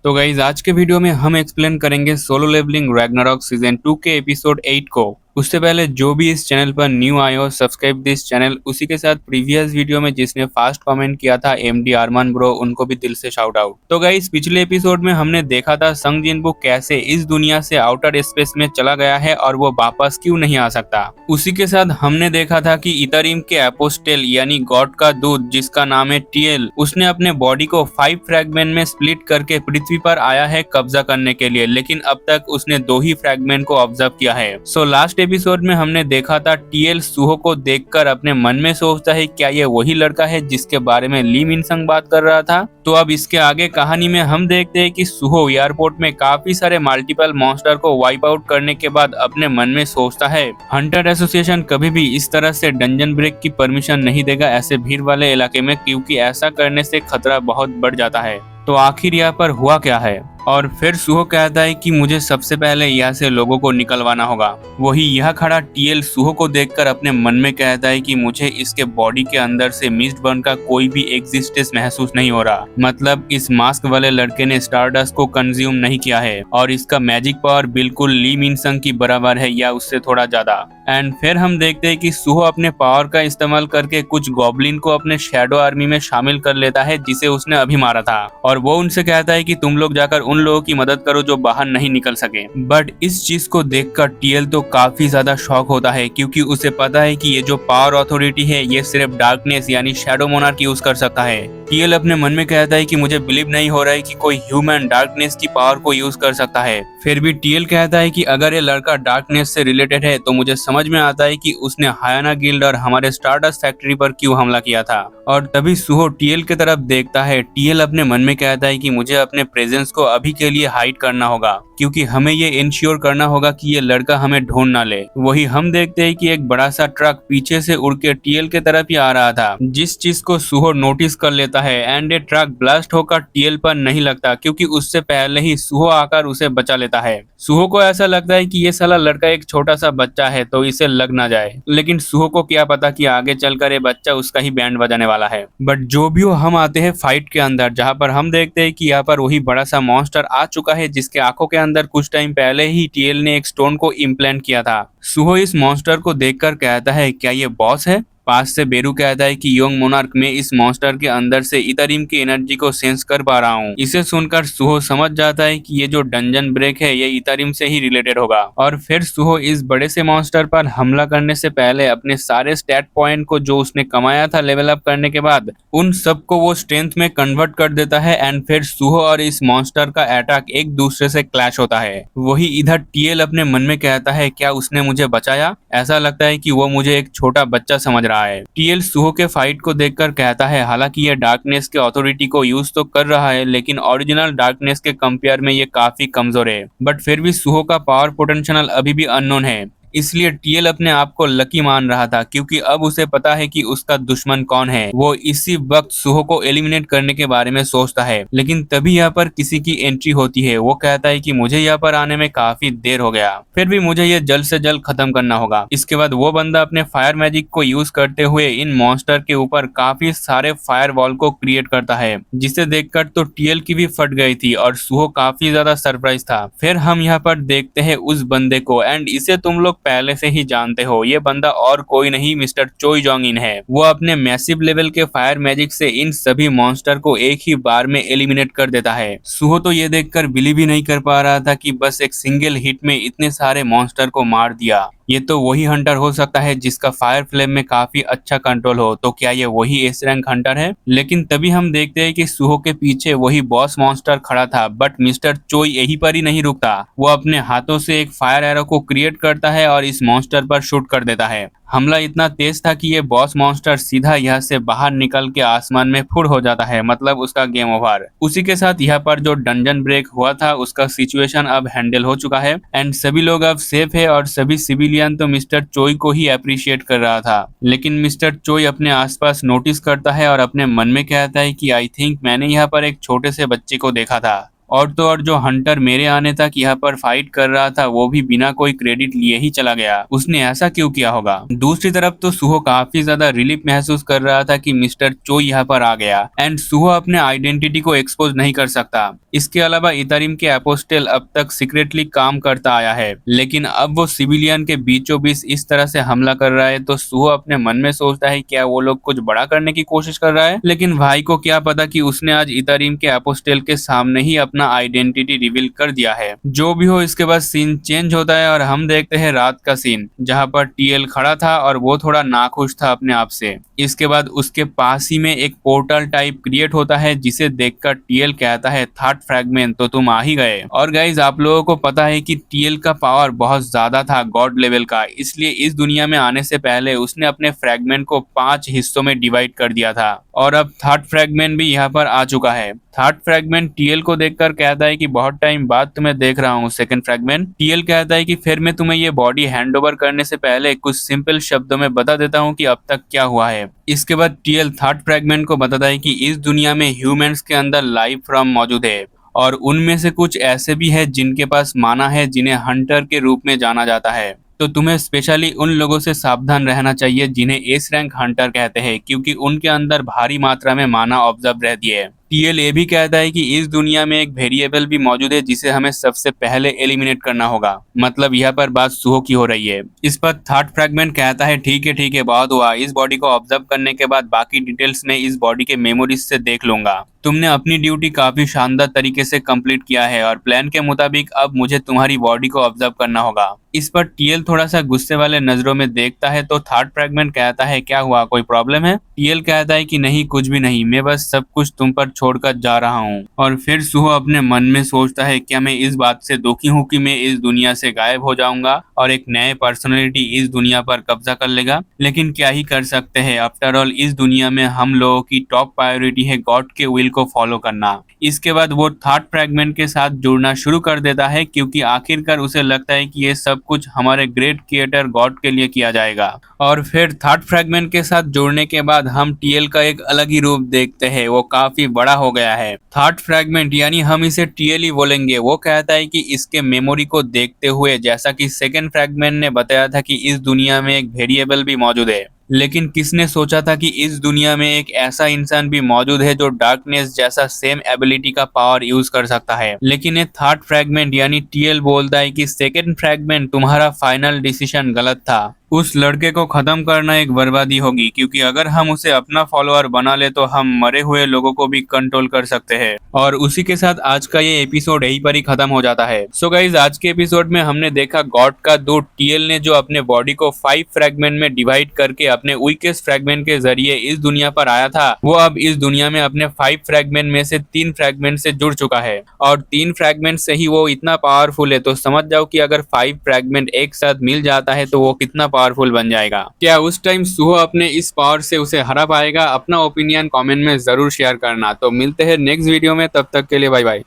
तो गाइज आज के वीडियो में हम एक्सप्लेन करेंगे सोलो लेवलिंग रैग्नारॉक सीजन 2 के एपिसोड 8 को। उससे पहले जो भी इस चैनल पर न्यू आए हो सब्सक्राइब दिस चैनल। उसी के साथ प्रीवियस वीडियो में जिसने फास्ट कमेंट किया था एमडी अरमान ब्रो, उनको भी दिल से शाउट आउट। तो गाइज पिछले एपिसोड में हमने देखा था संग जिनबू कैसे इस दुनिया से आउटर स्पेस में चला गया है और वो वापस क्यों नहीं आ सकता। उसी के साथ हमने देखा था कि इतरिम के एपोस्टेल यानी गॉड का दूत जिसका नाम है टीएल, उसने अपने बॉडी को 5 फ्रैगमेंट में स्प्लिट करके पृथ्वी पर आया है कब्जा करने के लिए, लेकिन अब तक उसने 2 ही फ्रैगमेंट को ऑब्जर्व किया है। सो लास्ट एपिसोड में हमने देखा था टीएल सुहो को देखकर अपने मन में सोचता है क्या ये वही लड़का है जिसके बारे में ली मिनसंग बात कर रहा था। तो अब इसके आगे कहानी में हम देखते हैं कि सुहो एयरपोर्ट में काफी सारे मल्टीपल मॉन्स्टर को वाइप आउट करने के बाद अपने मन में सोचता है हंटर एसोसिएशन कभी भी इस तरह से डंजन ब्रेक की परमिशन नहीं देगा ऐसे भीड़ वाले इलाके में, क्योंकि ऐसा करने से खतरा बहुत बढ़ जाता है। तो आखिर यहाँ पर हुआ क्या है? और फिर सुहो कहता है कि मुझे सबसे पहले यहाँ से लोगों को निकलवाना होगा। वही यह खड़ा टीएल सुहो को देखकर अपने मन में कहता है कि मुझे इसके बॉडी के अंदर से मिस्ट बर्न का कोई भी एग्जिस्टेंस महसूस नहीं हो रहा। मतलब इस मास्क वाले लड़के ने स्टारडस्ट को कंज्यूम नहीं किया है और इसका मैजिक पावर बिल्कुल ली मिनसंग की बराबर है या उससे थोड़ा ज्यादा। एंड फिर हम देखते हैं कि सुहो अपने पावर का इस्तेमाल करके कुछ गॉब्लिन को अपने शैडो आर्मी में शामिल कर लेता है जिसे उसने अभी मारा था, और वो उनसे कहता है कि तुम लोग जाकर उन लोगों की मदद करो जो बाहर नहीं निकल सके। बट इस चीज को देखकर टीएल तो काफी ज्यादा शॉक होता है, क्योंकि उसे पता है कि ये जो पावर अथॉरिटी है ये सिर्फ डार्कनेस यानी शैडो मोनार्क यूज कर सकता है। टीएल अपने मन में कहता है कि मुझे बिलीव नहीं हो रहा है कि कोई ह्यूमन डार्कनेस की पावर को यूज कर सकता है। फिर भी टीएल कहता है कि अगर ये लड़का डार्कनेस से रिलेटेड है तो मुझे समझ में आता है कि उसने हायाना गिल्ड और हमारे स्टारडस्ट फैक्ट्री पर क्यों हमला किया था। और तभी सुहो टीएल की तरफ देखता है। टीएल अपने मन में कहता है कि मुझे अपने प्रेजेंस को अभी के लिए हाइड करना होगा, क्योंकि हमें ये इंश्योर करना होगा कि ये लड़का हमें ढूंढ ना ले। वही हम देखते हैं कि एक बड़ा सा ट्रक पीछे से उड़ के टीएल के तरफ ही आ रहा था, जिस चीज को सुहो नोटिस कर लेता है। एंड ये ट्रक ब्लास्ट होकर टीएल पर नहीं लगता, क्योंकि उससे पहले ही सुहो आकर उसे बचा लेता है। सुहो को ऐसा लगता है कि ये साला लड़का एक छोटा सा बच्चा है तो इसे लग ना जाए, लेकिन सुहो को क्या पता कि आगे चलकर ये बच्चा उसका ही बैंड बजाने वाला है। बट जो भी हो, हम आते हैं फाइट के अंदर, जहां पर हम देखते हैं कि यहाँ पर वही बड़ा सा मॉन्स्टर आ चुका है जिसके आंखों के अंदर कुछ टाइम पहले ही टीएल ने एक स्टोन को इम्प्लांट किया था। सुहो इस मॉन्स्टर को देखकर कहता है क्या ये बॉस है? पास से बेरू कहता है कि योंग मोनार्क में इस मॉन्स्टर के अंदर से इतरिम की एनर्जी को सेंस कर पा रहा हूँ। इसे सुनकर सुहो समझ जाता है कि ये जो डंजन ब्रेक है ये इतरिम से ही रिलेटेड होगा। और फिर सुहो इस बड़े से मॉन्स्टर पर हमला करने से पहले अपने सारे स्टैट पॉइंट को जो उसने कमाया था लेवल अप करने के बाद, उन सबको वो स्ट्रेंथ में कन्वर्ट कर देता है। एंड फिर सुहो और इस मॉन्स्टर का अटैक एक दूसरे से क्लैश होता है। वही इधर टीएल अपने मन में कहता है क्या उसने मुझे बचाया? ऐसा लगता है कि वो मुझे एक छोटा बच्चा समझ रहा है। टीएल सुहो के फाइट को देखकर कहता है हालांकि ये डार्कनेस के अथॉरिटी को यूज तो कर रहा है, लेकिन ओरिजिनल डार्कनेस के कंपेयर में ये काफी कमजोर है। बट फिर भी सुहो का पावर पोटेंशियल अभी भी अननोन है, इसलिए टीएल अपने आप को लकी मान रहा था, क्योंकि अब उसे पता है कि उसका दुश्मन कौन है। वो इसी वक्त सुहो को एलिमिनेट करने के बारे में सोचता है, लेकिन तभी यहाँ पर किसी की एंट्री होती है। वो कहता है कि मुझे यहाँ पर आने में काफी देर हो गया, फिर भी मुझे ये जल्द से जल्द खत्म करना होगा। इसके बाद वो बंदा अपने फायर मैजिक को यूज करते हुए इन मॉन्स्टर के ऊपर काफी सारे फायर वॉल को क्रिएट करता है, जिसे देखकर तो टीएल की भी फट गई थी और सुहो काफी ज्यादा सरप्राइज था। फिर हम यहाँ पर देखते हैं उस बंदे को, एंड इसे तुम लोग पहले से ही जानते हो। ये बंदा और कोई नहीं मिस्टर चोई जोंग इन है। वो अपने मैसिव लेवल के फायर मैजिक से इन सभी मॉन्स्टर को एक ही बार में एलिमिनेट कर देता है। सुहो तो ये देखकर बिलीव ही नहीं कर पा रहा था कि बस एक सिंगल हिट में इतने सारे मॉन्स्टर को मार दिया। ये तो वही हंटर हो सकता है जिसका फायर फ्लेम में काफी अच्छा कंट्रोल हो। तो क्या ये वही एस रैंक हंटर है? लेकिन तभी हम देखते हैं कि सुहो के पीछे वही बॉस मॉन्स्टर खड़ा था। बट मिस्टर चोई यहीं पर ही नहीं रुकता, वो अपने हाथों से एक फायर एरो को क्रिएट करता है और इस मॉन्स्टर पर शूट कर देता है। हमला इतना तेज था कि ये बॉस मॉन्स्टर सीधा यहाँ से बाहर निकल के आसमान में फुड़ हो जाता है, मतलब उसका गेम ओवर। उसी के साथ यहाँ पर जो डंजन ब्रेक हुआ था उसका सिचुएशन अब हैंडल हो चुका है एंड सभी लोग अब सेफ है। और सभी सिविलियन तो मिस्टर चोई को ही अप्रिशिएट कर रहा था, लेकिन मिस्टर चोई अपने आसपास नोटिस करता है और अपने मन में कहता है कि आई थिंक मैंने यहाँ पर एक छोटे से बच्चे को देखा था। और तो और जो हंटर मेरे आने तक यहाँ पर फाइट कर रहा था वो भी बिना कोई क्रेडिट लिए ही चला गया, उसने ऐसा क्यों किया होगा। दूसरी तरफ तो सुहो काफी ज्यादा रिलीफ महसूस कर रहा था कि मिस्टर चो यहाँ पर आ गया एंड सुहो अपने आइडेंटिटी को एक्सपोज नहीं कर सकता। इसके अलावा इतारिम के अपोस्टल अब तक सीक्रेटली काम करता आया है, लेकिन अब वो सिविलियन के बीचों बीच इस तरह से हमला कर रहा है तो सुहो अपने मन में सोचता है क्या वो लोग कुछ बड़ा करने की कोशिश कर रहा है। लेकिन भाई को क्या पता कि उसने आज इतारिम के अपोस्टल के सामने ही अपना आइडेंटिटी रिवील कर दिया है। जो भी हो, इसके बाद सीन चेंज होता है और हम देखते हैं रात का सीन जहाँ पर टीएल खड़ा था और वो थोड़ा नाखुश था अपने आप से। इसके बाद उसके पास ही में एक पोर्टल टाइप क्रिएट होता है जिसे देखकर टीएल कहता है थर्ड फ्रैगमेंट तो तुम आ ही गए। और गाइज आप लोगों को पता है कि टीएल का पावर बहुत ज्यादा था गॉड लेवल का, इसलिए इस दुनिया में आने से पहले उसने अपने फ्रैगमेंट को 5 हिस्सों में डिवाइड कर दिया था और अब थर्ड फ्रैगमेंट भी यहाँ पर आ चुका है। थर्ड फ्रैगमेंट टीएल को देखकर कहता है कि बहुत टाइम बाद तुम्हें देख रहा हूँ सेकंड फ्रैगमेंट। टीएल कहता है कि फिर मैं तुम्हें ये बॉडी हैंडओवर करने से पहले कुछ सिंपल शब्दों में बता देता हूँ कि अब तक क्या हुआ है। इसके बाद टीएल थर्ड फ्रैगमेंट को बताता है कि इस दुनिया में ह्यूमंस के अंदर लाइफ फॉर्म मौजूद है और उनमें से कुछ ऐसे भी है जिनके पास माना है जिन्हें हंटर के रूप में जाना जाता है। तो तुम्हें स्पेशली उन लोगों से सावधान रहना चाहिए जिन्हें एस रैंक हंटर कहते हैं, क्योंकि उनके अंदर भारी मात्रा में माना ऑब्जर्व रहती है। टीएल ये भी कहता है कि इस दुनिया में एक वेरिएबल भी मौजूद है जिसे हमें सबसे पहले एलिमिनेट करना होगा। मतलब यहाँ पर बात सुहो की हो रही है। इस पर थर्ड फ्रैगमेंट कहता है ठीक है बहुत हुआ, इस बॉडी को ऑब्जर्व करने के बाद बाकी डिटेल्स में इस बॉडी के मेमोरीज से देख लूंगा। तुमने अपनी ड्यूटी काफी शानदार तरीके से कंप्लीट किया है और प्लान के मुताबिक अब मुझे तुम्हारी बॉडी को ऑब्जर्व करना होगा। इस पर टीएल थोड़ा सा गुस्से वाले नजरों में देखता है तो थर्ड फ्रैगमेंट कहता है क्या हुआ, कोई प्रॉब्लम है। टीएल कहता है कि नहीं कुछ भी नहीं, मैं बस सब कुछ तुम पर छोड़कर जा रहा हूँ। और फिर सुहो अपने मन में सोचता है क्या मैं इस बात से दुखी हूँ कि मैं इस दुनिया से गायब हो जाऊंगा और एक नए पर्सनैलिटी इस दुनिया पर कब्जा कर लेगा। लेकिन क्या ही कर सकते हैं, आफ्टर ऑल इस दुनिया में हम लोगों की टॉप प्रायोरिटी है गॉड के विल को फॉलो करना। इसके बाद वो थर्ड फ्रैगमेंट के साथ जुड़ना शुरू कर देता है क्योंकि आखिरकार उसे लगता है कि ये सब कुछ हमारे ग्रेट क्रिएटर गॉड के लिए किया जाएगा। और फिर थर्ड फ्रैगमेंट के साथ जुड़ने के बाद हम टीएल का एक अलग ही रूप देखते हैं, वो काफी बड़ा हो गया है। थर्ड फ्रैगमेंट यानी हम इसे टीएल ही बोलेंगे, वो कहता है कि इसके मेमोरी को देखते हुए जैसा कि सेकेंड फ्रैगमेंट ने बताया था कि इस दुनिया में एक वेरिएबल भी मौजूद है, लेकिन किसने सोचा था कि इस दुनिया में एक ऐसा इंसान भी मौजूद है जो डार्कनेस जैसा सेम एबिलिटी का पावर यूज कर सकता है। लेकिन ये थर्ड फ्रैगमेंट यानी टीएल बोलता है कि सेकंड फ्रैगमेंट तुम्हारा फाइनल डिसीजन गलत था, उस लड़के को खत्म करना एक बर्बादी होगी, क्योंकि अगर हम उसे अपना फॉलोअर बना ले तो हम मरे हुए लोगों को भी कंट्रोल कर सकते हैं। और उसी के साथ आज का ये एपिसोड यहीं पर ही खत्म हो जाता है। सो गाइज आज के एपिसोड में हमने देखा गॉड का दूत टीएल ने जो अपने बॉडी को 5 फ्रैगमेंट में डिवाइड करके अपने वीकेस्ट फ्रैगमेंट के जरिए इस दुनिया पर आया था, वो अब इस दुनिया में अपने 5 फ्रैगमेंट में से 3 फ्रैगमेंट से जुड़ चुका है और 3 फ्रैगमेंट से ही वो इतना पावरफुल है। तो समझ जाओ कि अगर 5 फ्रैगमेंट एक साथ मिल जाता है तो वो कितना पावरफुल बन जाएगा। क्या उस टाइम सुहो अपने इस पावर से उसे हरा पाएगा? अपना ओपिनियन कमेंट में जरूर शेयर करना। तो मिलते हैं नेक्स्ट वीडियो में, तब तक के लिए बाय बाय।